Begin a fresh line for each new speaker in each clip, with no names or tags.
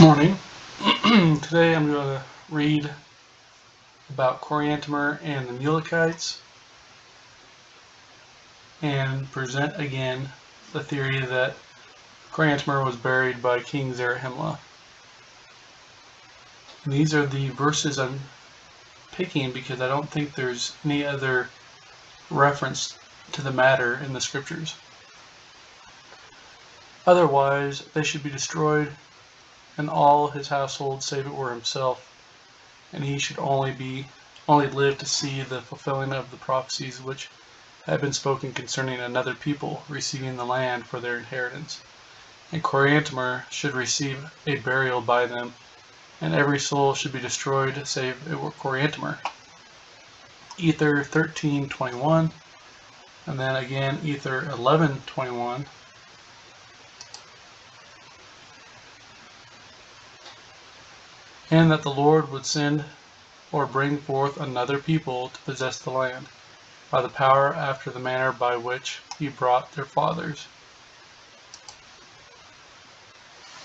Morning. Today I'm going to read about Coriantumr and the Mulekites and present again the theory that Coriantumr was buried by King Zarahemla. And these are the verses I'm picking because I don't think there's any other reference to the matter in the scriptures. Otherwise, they should be destroyed, and all his household save it were himself, and he should only live to see the fulfilling of the prophecies which had been spoken concerning another people receiving the land for their inheritance. And Coriantumr should receive a burial by them, and every soul should be destroyed save it were Coriantumr. Ether 13:21, and then again Ether 11:21. And that the Lord would send or bring forth another people to possess the land, by the power after the manner by which he brought their fathers.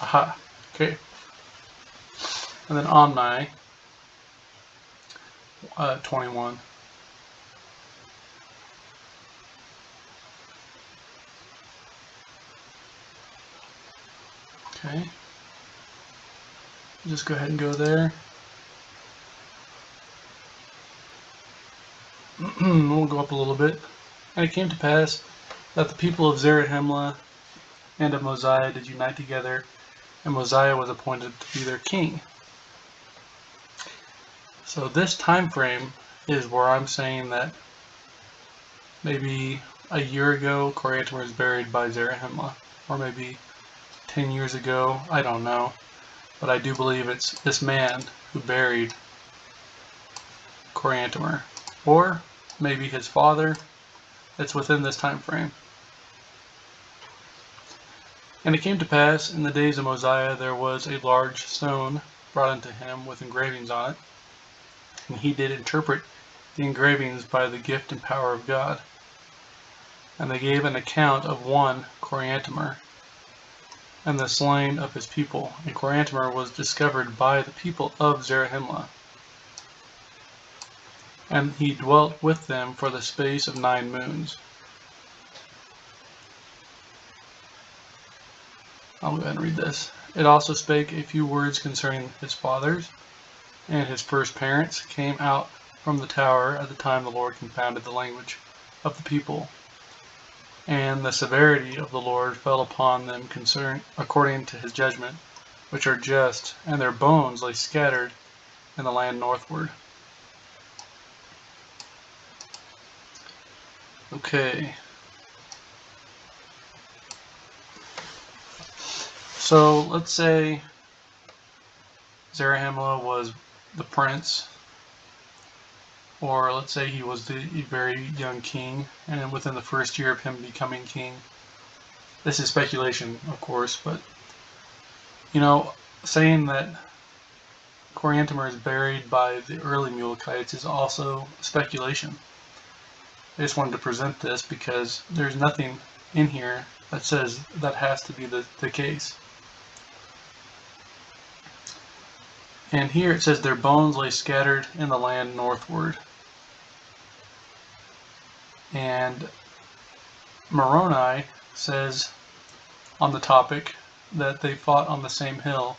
Aha, okay. And then Omni 21. Okay. Just go ahead and go there. We'll go up a little bit. And it came to pass that the people of Zarahemla and of Mosiah did unite together, and Mosiah was appointed to be their king. So this time frame is where I'm saying that maybe a year ago Coriantumr was buried by Zarahemla, or maybe 10 years ago, I don't know. But I do believe it's this man who buried Coriantumr, or maybe his father. It's within this time frame. And it came to pass in the days of Mosiah there was a large stone brought unto him with engravings on it, and he did interpret the engravings by the gift and power of God. And they gave an account of one Coriantumr, and the slain of his people. And Coriantumr was discovered by the people of Zarahemla. And he dwelt with them for the space of 9 moons. I'll go ahead and read this. It also spake a few words concerning his fathers, and his first parents came out from the tower at the time the Lord confounded the language of the people. And the severity of the Lord fell upon them according to his judgment, which are just, and their bones lay scattered in the land northward. Okay. So let's say Zarahemla was the prince, or let's say he was the very young king, and within the first year of him becoming king. This is speculation, of course, but saying that Coriantumr is buried by the early Mulekites is also speculation. I just wanted to present this because there's nothing in here that says that has to be the case. And here it says their bones lay scattered in the land northward. And Moroni says on the topic that they fought on the same hill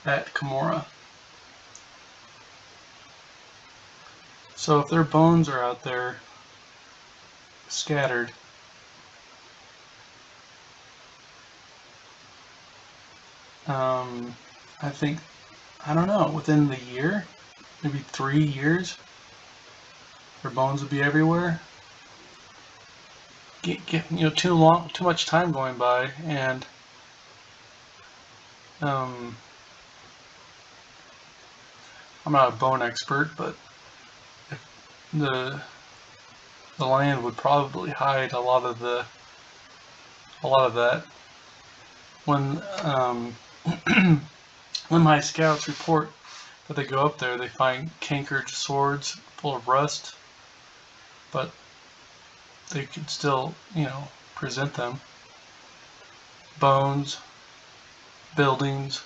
at Cumorah. So if their bones are out there scattered, I think, I don't know, within the year, maybe 3 years, their bones would be everywhere. Too much time going by, and I'm not a bone expert, but the land would probably hide a lot of that. When when my scouts report that they go up there, they find cankered swords full of rust, but they could still, present them. Bones, buildings,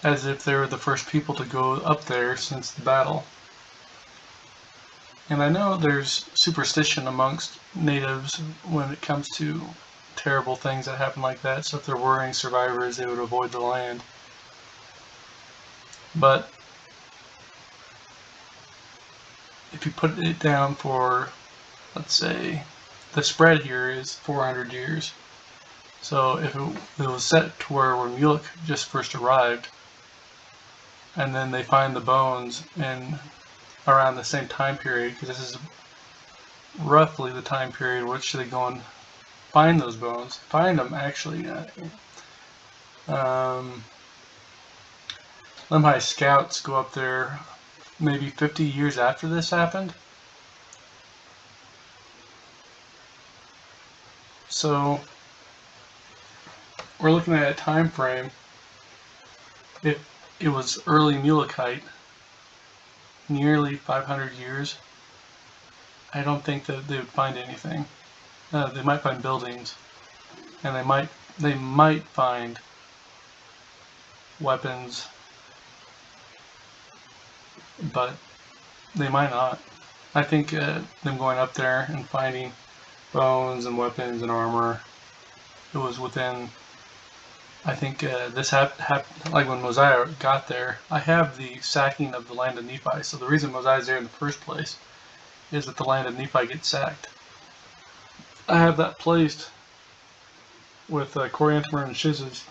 as if they were the first people to go up there since the battle. And I know there's superstition amongst natives when it comes to terrible things that happen like that, so if they're worrying survivors, they would avoid the land. But if you put it down for, let's say, the spread here is 400 years. So if it was set to where when Mulek just first arrived, and then they find the bones in around the same time period, because this is roughly the time period which they go and find those bones. Find them, actually. Lamanites scouts go up there maybe 50 years after this happened. So we're looking at a time frame. If it was early Mulekite, nearly 500 years, I don't think that they would find anything. They might find buildings, and they might find weapons, but they might not. I think them going up there and finding bones and weapons and armor, it was within, I think this happened like when Mosiah got there. I have the sacking of the land of Nephi, so the reason Mosiah's there in the first place is that the land of Nephi gets sacked. I have that placed with Coriantumr and Shiz's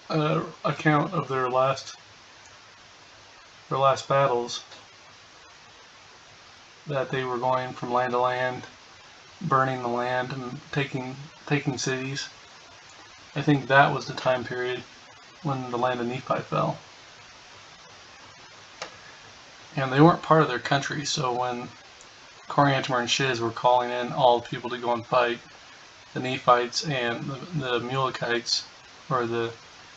account of their last battles, that they were going from land to land, burning the land and taking cities. I think that was the time period when the land of Nephi fell. And they weren't part of their country, so when Coriantumr and Shiz were calling in all the people to go and fight, the Nephites and the Mulekites, or the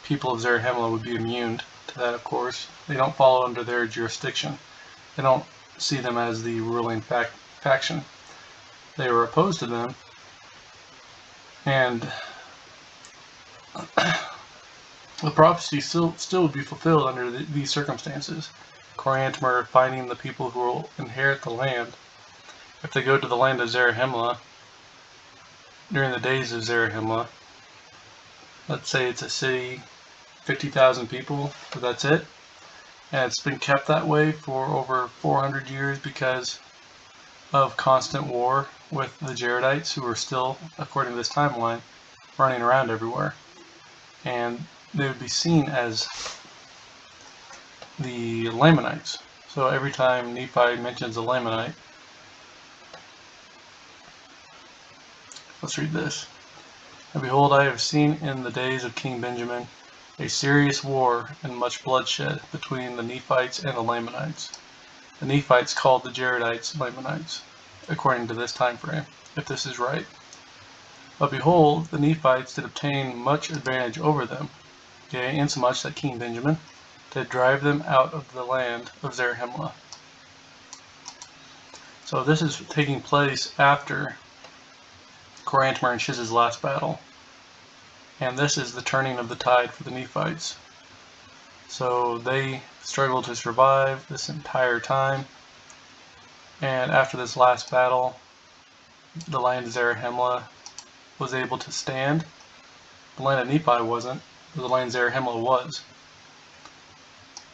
people of Zarahemla, would be immune to that, of course. They don't fall under their jurisdiction. They don't see them as the ruling faction. They were opposed to them, and the prophecy still would be fulfilled under these circumstances. Coriantumr finding the people who will inherit the land. If they go to the land of Zarahemla during the days of Zarahemla, let's say it's a city, 50,000 people, but that's it, and it's been kept that way for over 400 years because of constant war with the Jaredites, who are still, according to this timeline, running around everywhere. And they would be seen as the Lamanites. So every time Nephi mentions a Lamanite, let's read this. And behold, I have seen in the days of King Benjamin a serious war and much bloodshed between the Nephites and the Lamanites. The Nephites called the Jaredites Lamanites, according to this time frame, if this is right. But behold, the Nephites did obtain much advantage over them, yea, insomuch that King Benjamin did drive them out of the land of Zarahemla. So this is taking place after Coriantumr and Shiz's last battle. And this is the turning of the tide for the Nephites. So they struggled to survive this entire time. And after this last battle, the land of Zarahemla was able to stand. The land of Nephi wasn't, but the land of Zarahemla was.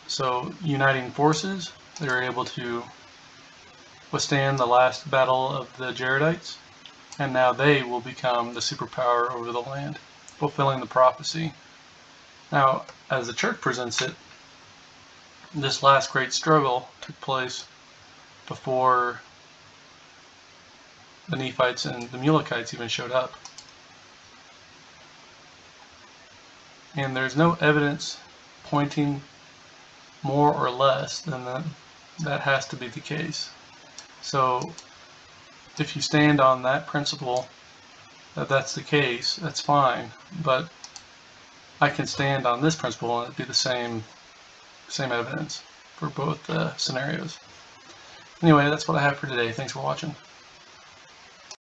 So, uniting forces, they were able to withstand the last battle of the Jaredites, and now they will become the superpower over the land, fulfilling the prophecy. Now, as the church presents it, this last great struggle took place before the Nephites and the Mulekites even showed up. And there's no evidence pointing more or less than that has to be the case. So if you stand on that principle, that that's the case, that's fine. But I can stand on this principle and it'd be the same evidence for both scenarios. Anyway, that's what I have for today. Thanks for watching.